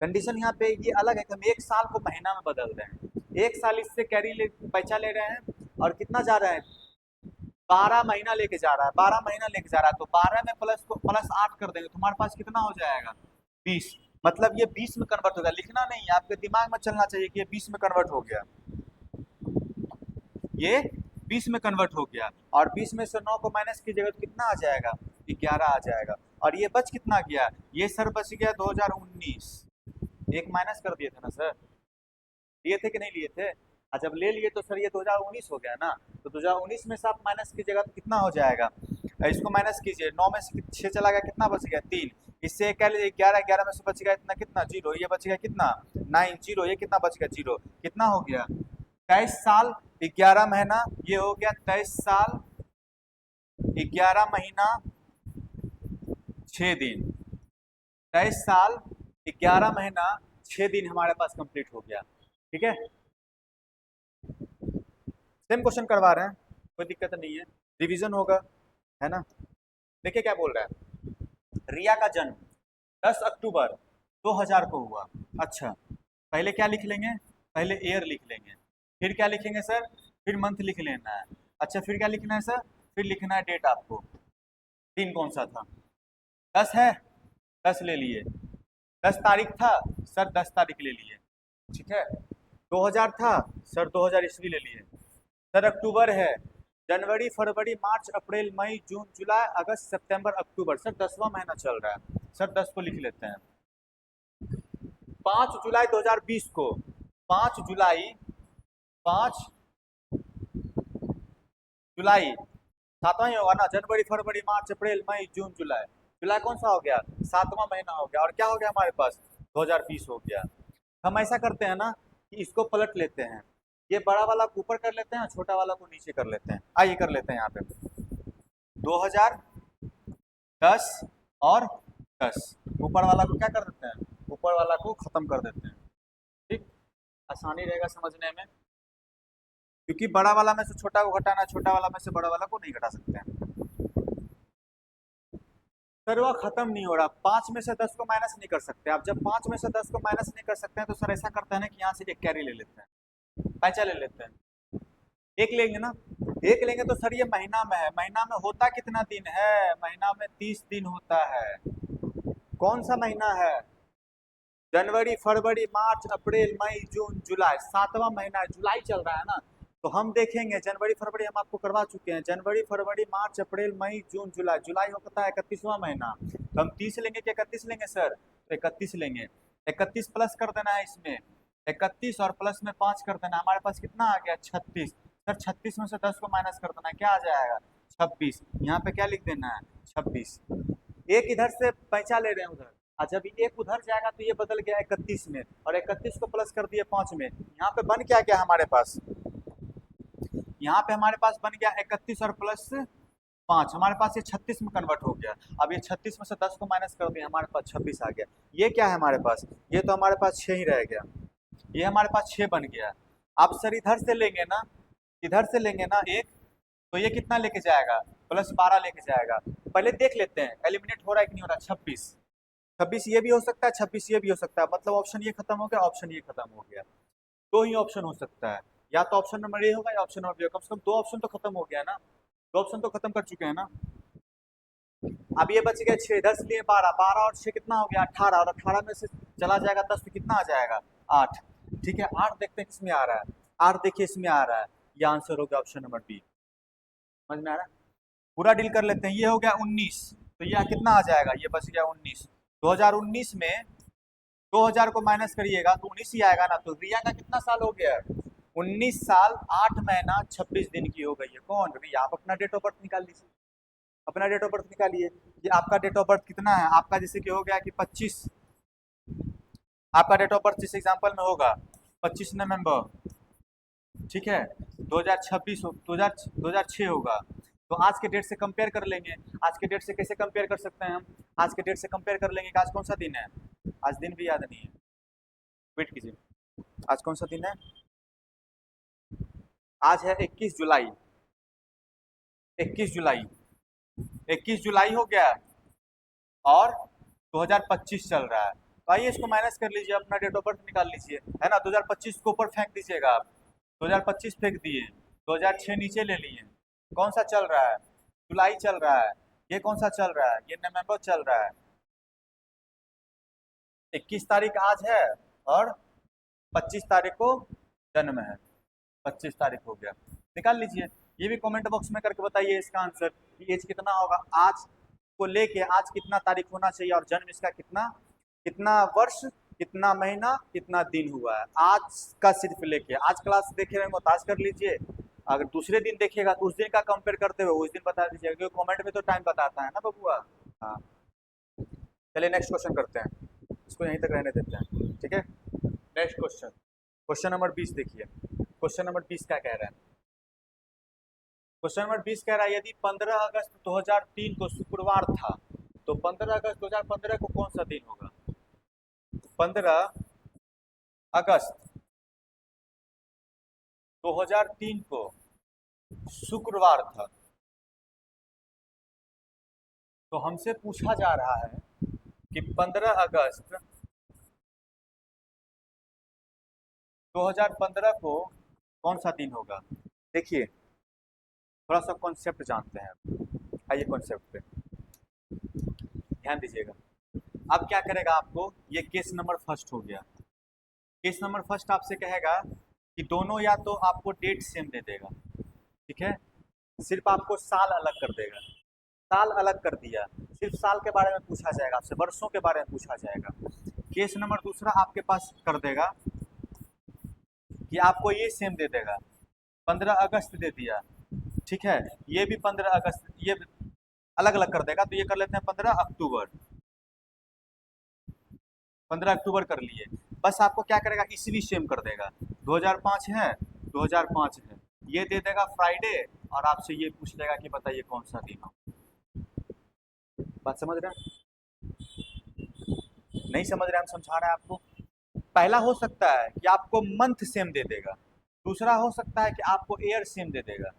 कंडीशन यहाँ पे ये अलग है कि हम 1 साल को महीना में बदल रहे हैं। 1 साल इससे कैरी पैंचा ले रहे हैं, और कितना जा रहा है? 12 महीना लेके जा रहा है, 12 महीना लेके जा रहा है, तो 12 में प्लस 8 कर देंगे, तुम्हारे पास कितना हो जाएगा? 20। मतलब ये 20 में कन्वर्ट हो गया, लिखना नहीं, आपके दिमाग में चलना चाहिए कि ये 20 में कन्वर्ट हो गया, ये 20 में कन्वर्ट हो गया, और 20 में से 9 को माइनस कीजिएगा तो कितना आ जाएगा, 11 आ जाएगा। और ये बच कितना गया, ये सर बच गया 2019, एक माइनस कर दिए थे ना सर, लिए थे कि नहीं लिए थे, और जब ले लिए तो सर ये 2019 हो गया ना, तो 2019 में से आप माइनस कीजिएगा तो कितना हो जाएगा, इसको माइनस कीजिए, 9 में से 6 चला गया, कितना बच गया 3, इससे क्या लीजिए 11, 11 में से बच गया इतना कितना 0, ये बच गया कितना 9, 0, ये कितना बच गया 0, कितना हो गया 23 साल 11 महीना, ये हो गया 23 साल 11 महीना 6 दिन, 23 साल 11 महीना 6 दिन हमारे पास कंप्लीट हो गया। ठीक है, सेम क्वेश्चन करवा रहे हैं, कोई दिक्कत नहीं है, रिवीजन होगा, है ना। देखिए क्या बोल रहा है, रिया का जन्म 10 अक्टूबर 2000 को हुआ। अच्छा, पहले क्या लिख लेंगे, पहले ईयर लिख लेंगे, फिर क्या लिखेंगे सर, फिर मंथ लिख लेना है। अच्छा, फिर क्या लिखना है सर, फिर लिखना है डेट आपको, दिन कौन सा था, 10 है, 10 ले लिए, 10 तारीख था सर, 10 तारीख ले लिए, ठीक है। 2000 था सर, 2000 ईस्वी ले लिए, सर अक्टूबर है, जनवरी फरवरी मार्च अप्रैल मई जून जुलाई अगस्त सितंबर अक्टूबर, सर 10वां महीना चल रहा है, सर 10 को लिख लेते हैं। 5 जुलाई 2020 को, 5 जुलाई, 5 जुलाई 7वां ही होगा ना, जनवरी फरवरी मार्च अप्रैल मई जून जुलाई, जुलाई कौन सा हो गया, 7वां महीना हो गया, और क्या हो गया हमारे पास 2020 हो गया। हम ऐसा करते हैं ना कि इसको पलट लेते हैं, ये बड़ा वाला को ऊपर कर लेते हैं, छोटा वाला को नीचे कर लेते हैं, आइए कर लेते हैं यहाँ पे 2010 और 10, ऊपर वाला को क्या कर देते हैं, ऊपर वाला को खत्म कर देते हैं, ठीक, आसानी रहेगा समझने में, क्योंकि बड़ा वाला में से छोटा को घटाना, छोटा वाला में से बड़ा वाला को नहीं घटा सकते हैं। सर वह खत्म नहीं हो रहा, 5 में से 10 को माइनस नहीं कर सकते आप, जब 5 में से 10 को माइनस नहीं कर सकते हैं तो सर ऐसा करते हैं ना कि यहाँ से एक कैरी ले लेते हैं, पैसा ले लेते हैं, एक लेंगे ना, एक लेंगे तो सर ये महीना में है, महीना में होता कितना दिन है, महीना में 30 दिन होता है, कौन सा महीना है, जनवरी फरवरी मार्च अप्रैल मई जून जुलाई, 7वां महीना है, जुलाई चल रहा है ना, तो हम देखेंगे जनवरी फरवरी हम आपको करवा चुके हैं, जनवरी फरवरी मार्च अप्रैल मई जून जुलाई, जुलाई होता है 31वां महीना, तो हम 30 लेंगे कि 31 लेंगे सर, तो 31 लेंगे, 31 प्लस कर देना है इसमें, 31 और प्लस में 5 कर देना, हमारे पास कितना आ गया 36, सर 36 में से 10 को माइनस कर देना है, क्या आ जाएगा 26, यहाँ पे क्या लिख देना है 26, एक इधर से पैसा ले रहे हैं उधर, और जब एक उधर जाएगा तो ये बदल गया 31 में, और 31 को प्लस कर दिए 5 में, यहाँ पे बन क्या गया हमारे पास, यहाँ पे हमारे पास बन गया 31 और प्लस 5, हमारे पास ये 36 में कन्वर्ट हो गया, अब ये 36 में से 10 को माइनस कर दिया, हमारे पास 26 आ गया, ये क्या है हमारे पास, ये तो हमारे पास 6 ही रह गया, ये हमारे पास 6 बन गया। अब सर इधर से लेंगे ना, इधर से लेंगे ना एक, तो ये कितना लेके जाएगा, प्लस 12 लेके जाएगा, पहले देख लेते हैं एलिमिनेट हो रहा है कि नहीं हो रहा, 26, 26 ये भी हो सकता है, 26 ये भी हो सकता है, मतलब ऑप्शन ये खत्म हो गया, ऑप्शन ये खत्म हो गया, दो ही ऑप्शन हो सकता है, या तो ऑप्शन नंबर ए होगा या ऑप्शन नंबर बी होगा, कम से कम दो ऑप्शन तो खत्म हो गया ना, दो ऑप्शन तो खत्म कर चुके हैं ना। अब ये बच गया 6, 10 लिए 12, 12 और 6 कितना हो गया 18, और 18 में से चला जाएगा 10 तो कितना आ जाएगा 8, ठीक है, 8 देखते हैं किसमें आ रहा है, 8 देखिए इसमें आ रहा है, ये आंसर हो गया ऑप्शन नंबर बी, समझ में आ रहा है, पूरा डील कर लेते हैं, ये हो गया 19, तो यह कितना आ जाएगा, ये बच गया 19, 2019 में 2000 को माइनस करिएगा तो 19 ही आएगा ना, तो रिया का कितना साल हो गया, 19 साल 8 महीना 26 दिन की हो गई है, कौन रिया, आप अपना डेट ऑफ बर्थ निकाल लीजिए, अपना डेट ऑफ बर्थ निकालिए, ये आपका डेट ऑफ बर्थ कितना है, आपका जैसे कि हो गया कि 25, आपका डेट ऑफ बर्थ जिस एग्जाम्पल में होगा 25 नवंबर, ठीक है, 2026 2006 होगा, तो आज के डेट से कंपेयर कर लेंगे, आज के डेट से कैसे कंपेयर कर सकते हैं हम, आज के डेट से कंपेयर कर लेंगे कि आज कौन सा दिन है, आज दिन भी याद नहीं है, वेट कीजिए, आज कौन सा दिन है, आज है 21 जुलाई, 21 जुलाई, 21 जुलाई हो गया, और 2025 चल रहा है, तो आइए इसको माइनस कर लीजिए, अपना डेट ऑफ बर्थ निकाल लीजिए, है ना, 2025 को ऊपर फेंक दीजिएगा आप, 2025 फेंक दिए, 2006 नीचे ले लिए, कौन सा चल रहा है, जुलाई चल रहा है, ये कौन सा चल रहा है, ये नवंबर चल रहा है, 21 तारीख आज है, और 25 तारीख को जन्म है, 25 तारीख हो गया, निकाल लीजिए, ये भी कमेंट बॉक्स में करके बताइए इसका आंसर कि एज कितना होगा आज को लेके, आज कितना तारीख होना चाहिए और जन्म इसका कितना, कितना वर्ष, कितना महीना, कितना दिन हुआ है, आज का सिर्फ लेके। आज क्लास देखे रहेंगे तो आज कर लीजिए, अगर दूसरे दिन देखिएगा तो उस दिन का कंपेयर करते हुए उस दिन बता दीजिएगा, क्योंकि कमेंट में तो टाइम बताता है ना बबुआ। हाँ, चलिए नेक्स्ट क्वेश्चन करते हैं, इसको यहीं तक रहने देते हैं, ठीक है। नेक्स्ट क्वेश्चन, क्वेश्चन नंबर 20 देखिए। क्वेश्चन नंबर 20 क्या कह रहा है? क्वेश्चन नंबर 20 कह रहा है यदि 15 अगस्त 2003 को शुक्रवार था तो 15 अगस्त 2015 को कौन सा दिन होगा? 15 अगस्त 2003 को शुक्रवार था, तो हमसे पूछा जा रहा है कि 15 अगस्त 2015 को कौन सा दिन होगा। देखिए थोड़ा सा कॉन्सेप्ट जानते हैं, आइए कॉन्सेप्ट पे ध्यान दीजिएगा। अब क्या करेगा आपको, ये केस नंबर फर्स्ट हो गया। केस नंबर फर्स्ट आपसे कहेगा कि दोनों या तो आपको डेट सेम दे देगा, ठीक है, सिर्फ आपको साल अलग कर देगा, साल अलग कर दिया, सिर्फ साल के बारे में पूछा जाएगा आपसे, वर्षों के बारे में पूछा जाएगा। केस नंबर दूसरा आपके पास कर देगा कि आपको ये सेम दे देगा, 15 अगस्त दे दिया, ठीक है, ये भी 15 अगस्त, ये अलग अलग कर देगा, तो ये कर लेते हैं 15 अक्टूबर, 15 अक्टूबर कर लिए। बस आपको क्या करेगा, ईस्वी सेम कर देगा, 2005 है 2005 है, ये दे देगा फ्राइडे, और आपसे ये पूछ लेगा कि बताइए कौन सा दिन हो। बात समझ रहे हैं? नहीं समझ रहे, हम समझा रहे हैं आपको। पहला हो सकता है कि आपको मंथ सेम दे देगा, दूसरा हो सकता है कि आपको ईयर सेम दे देगा,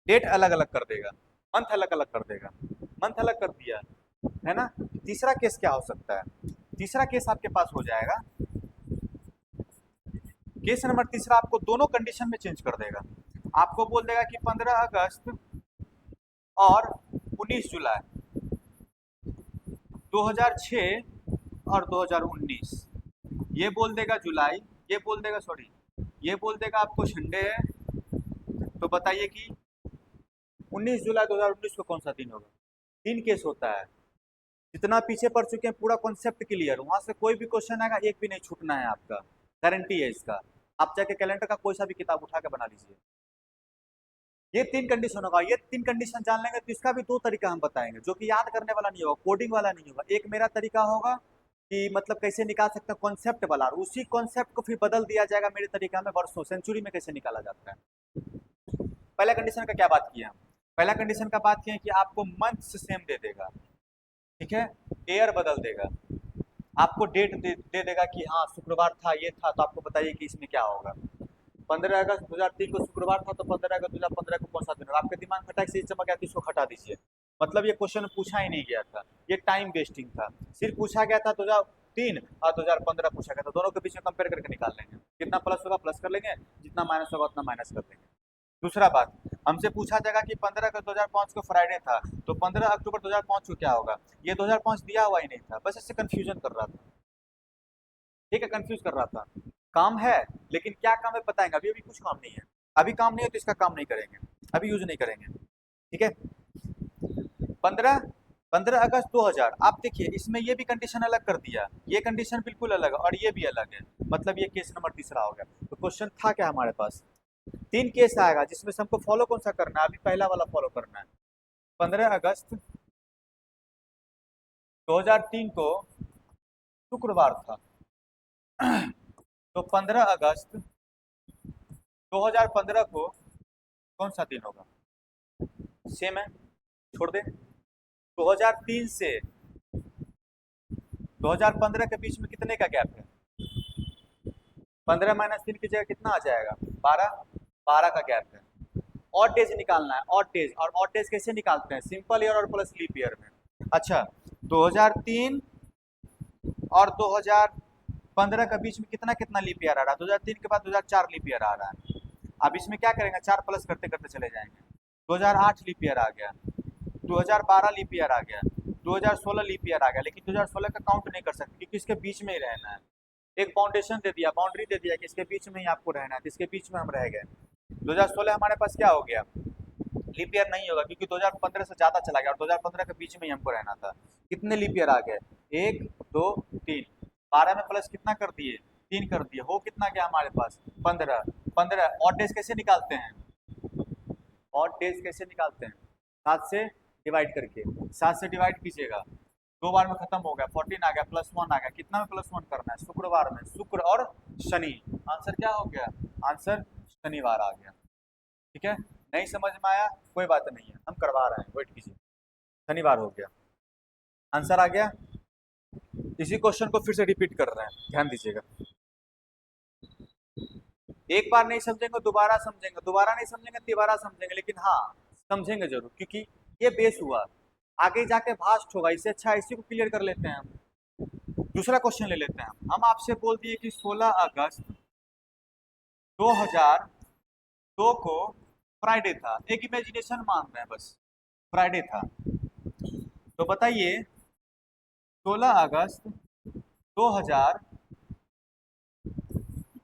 डेट अलग अलग कर देगा, मंथ अलग अलग कर देगा, मंथ अलग कर दिया है ना। तीसरा केस क्या हो सकता है? तीसरा केस आपके पास हो जाएगा, केस नंबर तीसरा आपको दोनों कंडीशन में चेंज कर देगा। आपको बोल देगा कि 15 अगस्त और 19 जुलाई 2006 और 2019, ये बोल देगा जुलाई, ये बोल देगा सॉरी, ये बोल देगा आपको संडे है, तो बताइए कि 19 जुलाई 2019 को कौन सा दिन होगा। 3 केस होता है, जितना पीछे पढ़ चुके हैं पूरा कॉन्सेप्ट क्लियर, वहां से कोई भी क्वेश्चन आएगा एक भी नहीं छूटना है आपका, गारंटी है इसका। आप जाके कैलेंडर का कोई सा भी किताब उठा के बना लीजिए। ये 3 कंडीशन होगा, ये 3 कंडीशन जान लेंगे तो इसका भी 2 तरीका हम बताएंगे, जो कि याद करने वाला नहीं होगा, कोडिंग वाला नहीं होगा। एक मेरा तरीका होगा कि मतलब कैसे निकाल सकते हैं कॉन्सेप्ट वाला, और उसी कॉन्सेप्ट को फिर बदल दिया जाएगा मेरे तरीका में, वर्षों सेंचुरी में कैसे निकाला जाता है। पहला कंडीशन का क्या बात किया? पहला कंडीशन का बात किया कि आपको मंथ सेम दे देगा, ठीक है, ईयर बदल देगा, आपको डेट दे देगा कि हाँ शुक्रवार था, ये था, तो आपको बताइए कि इसमें क्या होगा। 15 अगस्त 2003 को शुक्रवार था, तो 15 अगस्त 2015 को कौन सा दिन होगा? आपके दिमाग में फटाक से चमक गया, इसको हटा दीजिए, मतलब ये क्वेश्चन पूछा ही नहीं गया था, ये टाइम वेस्टिंग था, सिर्फ पूछा गया था 2003 और 2015 पूछा गया था, दोनों के बीच में कंपेयर करके निकाल लेंगे, कितना प्लस होगा प्लस कर लेंगे, जितना माइनस होगा उतना माइनस कर लेंगे। दूसरा बात, हमसे पूछा जाएगा कि 15 अगस्त 2005 को फ्राइडे था, तो 15 अक्टूबर 2005 को क्या होगा। ये 2005 दिया हुआ ही नहीं था, बस इससे कंफ्यूजन कर रहा था, ठीक है, कंफ्यूज कर रहा था। काम है, लेकिन क्या काम है बताएंगे, अभी अभी कुछ काम नहीं है, अभी काम नहीं है तो इसका काम नहीं करेंगे, अभी यूज नहीं करेंगे, ठीक है। 15 अगस्त 2000, आप देखिए इसमें ये भी कंडीशन अलग कर दिया, ये कंडीशन बिल्कुल अलग है और ये भी अलग है, मतलब ये केस नंबर तीसरा हो गया। तो क्वेश्चन था क्या हमारे पास, 3 केस आएगा, जिसमें से हमको फॉलो कौन सा करना है, अभी पहला वाला फॉलो करना है। 15 अगस्त 2003 को शुक्रवार था, तो 15 अगस्त 2015 को कौन सा दिन होगा? सेम है, छोड़ दे। 2003 से 2015 के बीच में कितने का गैप है? 15 माइनस 3 की जगह कितना आ जाएगा? 12, 12 का गैप है। ऑड डेज निकालना है, ऑड डेज, और ऑड डेज कैसे निकालते हैं? सिंपल ईयर और प्लस लीप ईयर में। अच्छा, 2003 और 2015 के बीच में कितना कितना लीप ईयर आ रहा है? 2003 के बाद 2004 लीप ईयर आ रहा है। अब इसमें क्या करेंगे, 4 प्लस करते करते चले जाएंगे। 2008 लीप ईयर आ गया, 2012 लीप ईयर आ गया, 2016 लीप ईयर आ गया, लेकिन 2016 का काउंट नहीं कर सकते क्योंकि इसके बीच में ही रहना है। एक फाउंडेशन दे दिया, बाउंड्री दे दिया कि इसके बीच में ही आपको रहना है, तो इसके बीच में हम रह गए। 2016 हमारे पास क्या हो गया, लीप ईयर नहीं होगा क्योंकि 2015 से ज्यादा चला गया और 2015 के बीच में ही हमको रहना था। कितने लीप ईयर आ गए, 1 2 3, 12 में प्लस कितना कर दिए, 3 कर दिए, हो कितना गया हमारे पास 15। 15 और डेज कैसे निकालते हैं, और डेज कैसे निकालते हैं, 7 से डिवाइड करके, 7 से डिवाइड कीजिएगा, 2 बार में खत्म हो गया, 14 आ गया, +1 आ गया, कितना में +1 करना है, शुक्रवार में, शुक्र और शनि, आंसर क्या हो गया, आंसर शनिवार आ गया। ठीक है, नहीं समझ में आया कोई बात नहीं है, हम करवा रहे हैं, वेट कीजिए, शनिवार हो गया, आंसर आ गया। इसी क्वेश्चन को फिर से रिपीट कर रहे हैं, ध्यान दीजिएगा, एक बार नहीं समझेंगे दोबारा समझेंगे, दोबारा नहीं समझेंगे तिबारा समझेंगे, लेकिन हाँ समझेंगे जरूर क्योंकि ये बेस हुआ, आगे जाके भास्ट होगा, इससे अच्छा इसी को क्लियर कर लेते हैं हम। दूसरा क्वेश्चन ले लेते हैं हम आपसे बोल दिए कि 16 अगस्त 2002 को फ्राइडे था, एक इमेजिनेशन मान रहे हैं बस, फ्राइडे था, तो बताइए 16 अगस्त 2000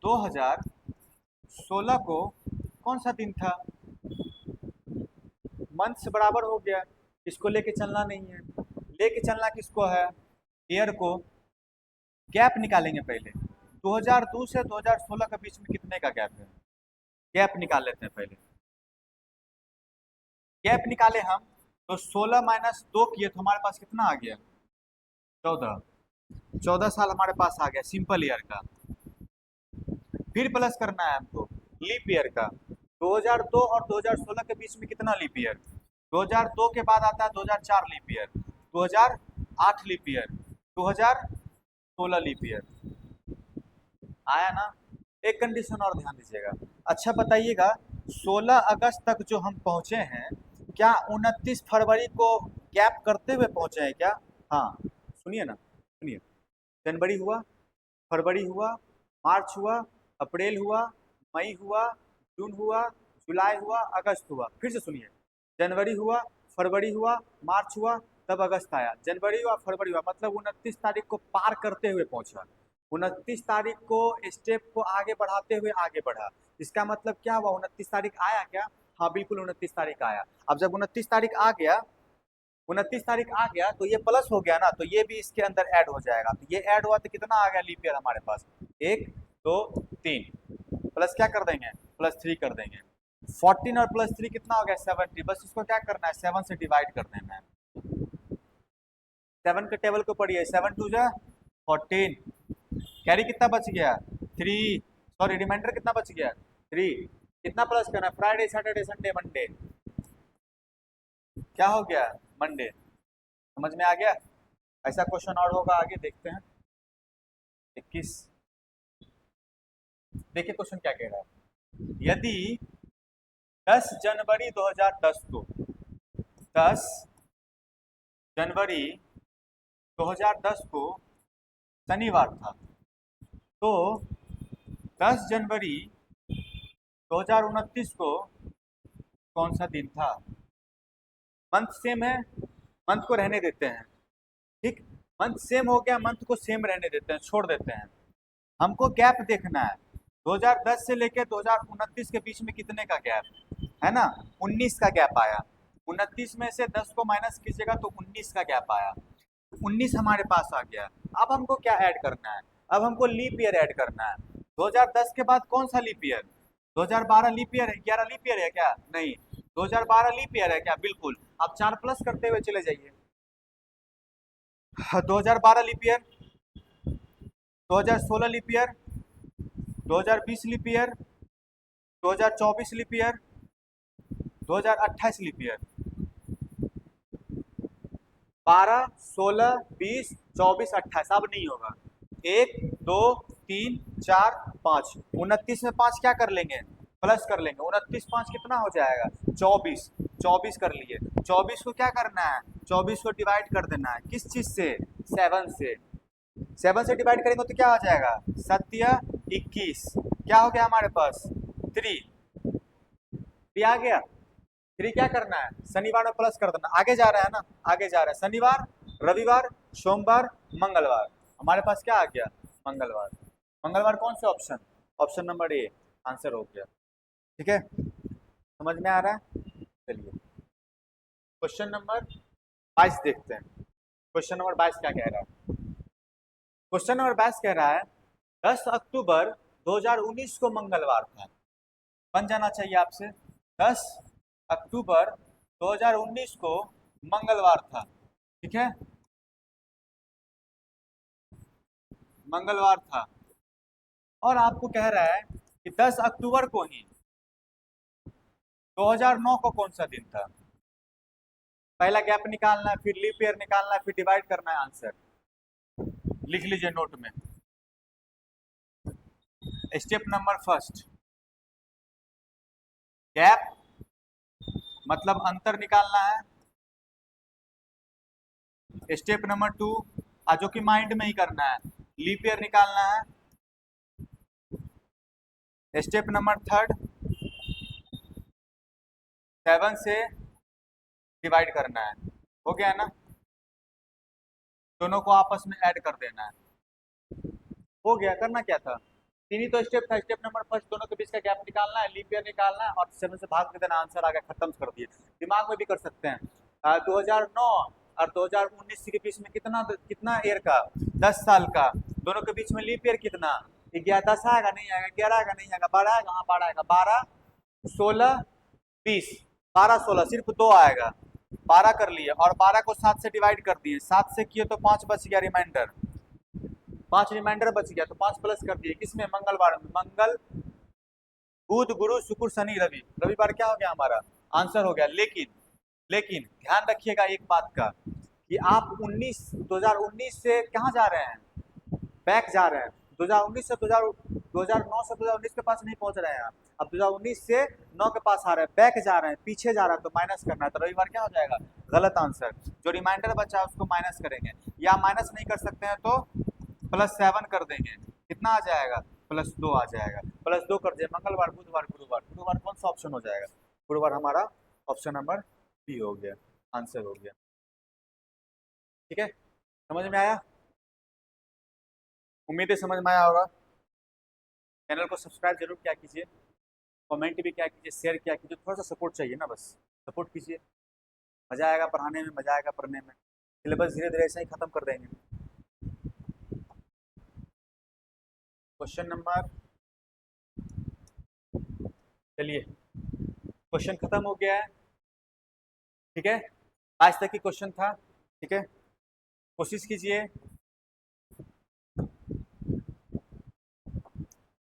2016 को कौन सा दिन था, मंथ से बराबर हो गया, इसको लेके चलना नहीं है, लेके चलना किसको है, ईयर को, गैप निकालेंगे पहले, 2002 से 2016 के बीच में कितने का गैप है, गैप निकाल लेते हैं पहले, गैप निकाले हम तो 16 माइनस 2 किए तो हमारे पास कितना आ गया, 14 साल हमारे पास आ गया सिंपल ईयर का। फिर प्लस करना है हमको लीप ईयर का, 2002 और 2016 के बीच में कितना लीप ईयर, 2002 के बाद आता है 2004 leap year, 2008 leap year, 2016 leap year, आया ना। एक कंडीशन और ध्यान दीजिएगा, अच्छा बताइएगा 16 अगस्त तक जो हम पहुंचे हैं, क्या 29 फरवरी को गैप करते हुए पहुंचे हैं क्या, हाँ सुनिए ना, सुनिए, जनवरी हुआ, फरवरी हुआ, मार्च हुआ, अप्रैल हुआ, मई हुआ, जून हुआ, जुलाई हुआ, अगस्त हुआ, फिर से सुनिए, जनवरी हुआ, फरवरी हुआ, मार्च हुआ, तब अगस्त आया, जनवरी हुआ, फरवरी हुआ, मतलब 29 तारीख को पार करते हुए पहुंचा, 29 तारीख को स्टेप को आगे बढ़ाते हुए आगे बढ़ा, इसका मतलब क्या हुआ, 29 तारीख आया क्या, हाँ बिल्कुल 29 तारीख आया। अब जब 29 तारीख आ गया, 29 तारीख आ गया तो ये प्लस हो गया ना, तो ये भी इसके अंदर ऐड हो जाएगा, तो ये ऐड हुआ तो कितना आ गया लीप ईयर हमारे पास, 1 2 3, प्लस क्या कर देंगे, +3 कर देंगे, 14 और +3 कितना हो गया 70, बस इसको क्या करना है 7 से डिवाइड कर देना है, 7 के टेबल को पढ़िए, 7 2 जा 14, कैरी कितना बच गया 3, सॉरी रिमाइंडर कितना बच गया 3, कितना प्लस करना है, फ्राइडे सैटरडे संडे मंडे, क्या हो गया मंडे, समझ में आ गया। ऐसा क्वेश्चन और होगा आगे देखते हैं 21, देखिए क्वेश्चन क्या कह रहा है, यदि 10 जनवरी 2010 को 10 जनवरी 2010 को शनिवार था, तो 10 जनवरी 2029 को कौन सा दिन था, मंथ सेम है, मंथ को रहने देते हैं, ठीक, मंथ सेम हो गया, मंथ को सेम रहने देते हैं, छोड़ देते हैं, हमको गैप देखना है, 2010 से लेकर 2029 के बीच में कितने का गैप है ना, 19 का गैप आया, 29 में से 10 को माइनस कीजिएगा तो 19 का गैप आया, 19 हमारे पास आ गया। अब हमको क्या ऐड करना है, अब हमको लीप ईयर ऐड करना है, 2010 के बाद कौन सा लीप ईयर, 2012 लीप ईयर है, 11 लीप ईयर है क्या, नहीं, 2012 लीप ईयर है क्या, बिल्कुल, आप 4 प्लस करते हुए चले जाइए, 2012 leap year, 2016 leap year, 2020 leap year, 2024 leap year, 2028 leap year, 12 16 20 24 28, अब नहीं होगा, 1 2 3 4 5, 29 में 5 क्या कर लेंगे, प्लस कर लेंगे, 29 5 कितना हो जाएगा 24, 24 कर लिए, 24 को क्या करना है, 24 को डिवाइड कर देना है, किस चीज से, 7 से, 7 से डिवाइड करेंगे तो क्या हो जाएगा 7 21, क्या हो गया हमारे पास 3, 3 आ गया, 3 क्या करना है शनिवार में प्लस कर देना, आगे जा रहा है ना, आगे जा रहा है, शनिवार रविवार सोमवार मंगलवार, हमारे पास क्या आ गया मंगलवार, मंगलवार कौन से option, option number A, answer हो गया। ठीक है, समझ में आ रहा है? चलिए क्वेश्चन नंबर 22 देखते हैं। क्वेश्चन नंबर 22 क्या कह रहा है? क्वेश्चन नंबर 22 कह रहा है 10 अक्टूबर 2019 को मंगलवार था। बन जाना चाहिए आपसे। 10 अक्टूबर 2019 को मंगलवार था, ठीक है, मंगलवार था। और आपको कह रहा है कि 10 अक्टूबर को ही 2009 को कौन सा दिन था? पहला गैप निकालना है, फिर लीप ईयर निकालना है, फिर डिवाइड करना है आंसर। लिख लीजिए नोट में। स्टेप नंबर फर्स्ट, गैप मतलब अंतर निकालना है। स्टेप नंबर 2 जो कि माइंड में ही करना है, लीप ईयर निकालना है। स्टेप नंबर थर्ड 7 से डिवाइड करना है। हो गया ना? दोनों को आपस में ऐड कर देना है। हो गया, करना क्या था? तीन ही तो स्टेप था। स्टेप नंबर फर्स्ट दोनों के बीच का गैप निकालना है, लीप ईयर निकालना है और 7 से भाग देना, आंसर आ गया, खत्म कर दिए। दिमाग में भी कर सकते हैं। 2009 और 2019 के बीच में कितना कितना ईयर का? 10 साल का। दोनों के बीच में लीप ईयर कितना? 10 आएगा नहीं आएगा? 11 आएगा नहीं आएगा? 12 आएगा? हाँ 12 आएगा। 12 16 20, 12 16 सिर्फ 2 आएगा। 12 कर लिए और 12 को 7 से डिवाइड कर दिए। 7 से किए तो 5 बच गया रिमाइंडर। 5 रिमाइंडर बच गया तो 5 प्लस कर दिए। किसमें? मंगलवार में। मंगल बुध गुरु शुक्र शनि रवि, रविवार क्या हो गया हमारा? आंसर हो गया। लेकिन लेकिन ध्यान रखिएगा एक बात का कि आप 2019 से कहाँ जा रहे हैं? बैक जा रहे हैं। 2019 से 2009 से 2019 के पास नहीं पहुंच रहे हैं आप। अब 2019 से 9 के पास आ रहे हैं, बैक जा रहे हैं, पीछे जा रहा है, तो माइनस करना है। तो रविवार क्या हो जाएगा? गलत आंसर। जो रिमाइंडर बचा है उसको माइनस करेंगे, या माइनस नहीं कर सकते हैं तो +7 कर देंगे। कितना आ जाएगा? +2 आ जाएगा। +2 कर दिए। मंगलवार बुधवार गुरुवार, गुरुवार कौन सा ऑप्शन हो जाएगा? गुरुवार हमारा ऑप्शन नंबर बी हो गया, आंसर हो गया। ठीक है, समझ में आया? उम्मीद है समझ में आया होगा। चैनल को सब्सक्राइब जरूर किया कीजिए, कमेंट भी किया कीजिए, शेयर किया कीजिए। थोड़ा सा सपोर्ट चाहिए ना, बस सपोर्ट कीजिए। मज़ा आएगा पढ़ाने में, मज़ा आएगा पढ़ने में। सिलेबस धीरे धीरे ऐसे ही ख़त्म कर देंगे। क्वेश्चन नंबर, चलिए क्वेश्चन खत्म हो गया है। ठीक है, आज तक की क्वेश्चन था। ठीक है, कोशिश कीजिए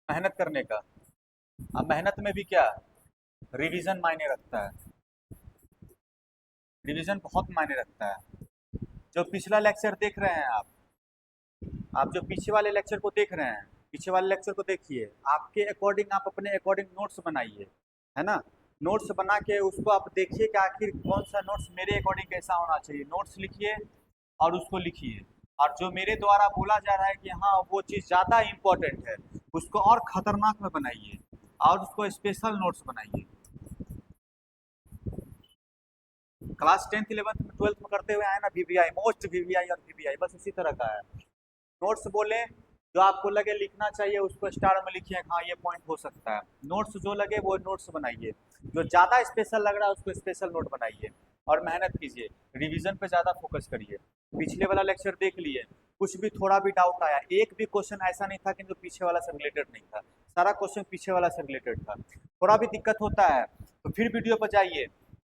मेहनत करने का। अब मेहनत में भी क्या, रिवीजन मायने रखता है। रिवीजन बहुत मायने रखता है। जो पिछला लेक्चर देख रहे हैं आप जो पीछे वाले लेक्चर को देख रहे हैं, पीछे वाले लेक्चर को देखिए। आपके अकॉर्डिंग आप अपने अकॉर्डिंग नोट्स बनाइए, है ना? नोट्स बना के उसको आप देखिए कि आखिर कौन सा नोट्स मेरे अकॉर्डिंग कैसा होना चाहिए। नोट्स लिखिए और उसको लिखिए। और जो मेरे द्वारा बोला जा रहा है कि हाँ वो चीज़ ज़्यादा इम्पोर्टेंट है, उसको और खतरनाक में बनाइए और उसको स्पेशल नोट्स बनाइए। क्लास 10th 11th में 12th में करते हुए आए ना, वीवीआई, मोस्ट वीवीआई और वीवीआई, बस उसी तरह का है। नोट्स बोले जो आपको लगे लिखना चाहिए उसको स्टार में लिखिए, हाँ ये पॉइंट हो सकता है। नोट्स जो लगे वो नोट्स बनाइए। जो ज़्यादा स्पेशल लग रहा है उसको स्पेशल नोट बनाइए। और मेहनत कीजिए, रिवीजन पे ज़्यादा फोकस करिए। पिछले वाला लेक्चर देख लिए, कुछ भी थोड़ा भी डाउट आया, एक भी क्वेश्चन ऐसा नहीं था कि जो पीछे वाला से रिलेटेड नहीं था। सारा क्वेश्चन पीछे वाला से रिलेटेड था। थोड़ा भी दिक्कत होता है तो फिर वीडियो पर जाइए,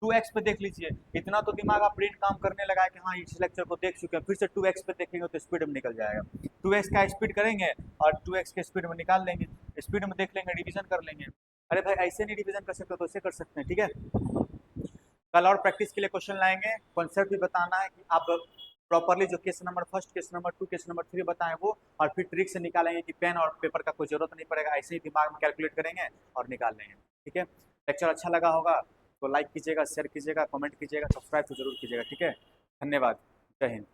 2x पे देख लीजिए। इतना तो दिमाग आप ब्रेन काम करने लगा है कि हाँ इस लेक्चर को देख चुके हैं, फिर से 2x पे देखेंगे तो स्पीड में निकल जाएगा। 2x का स्पीड करेंगे और 2x के स्पीड में निकाल लेंगे, स्पीड में देख लेंगे, रिवीजन कर लेंगे। अरे भाई ऐसे नहीं रिवीजन कर सकते तो ऐसे कर सकते हैं। ठीक है, कल और प्रैक्टिस के लिए क्वेश्चन लाएंगे। कॉन्सेप्ट भी बताना है कि आप प्रॉपरली जो case number first, case number 2, case number 3 बताएं वो, और फिर ट्रिक से निकालेंगे कि पेन और पेपर का कोई जरूरत नहीं पड़ेगा, ऐसे ही दिमाग में कैलकुलेट करेंगे और निकाल लेंगे। ठीक है, लेक्चर अच्छा लगा होगा तो लाइक कीजिएगा, शेयर कीजिएगा, कमेंट कीजिएगा, सब्सक्राइब तो जरूर कीजिएगा। ठीक है, धन्यवाद, जय हिंद।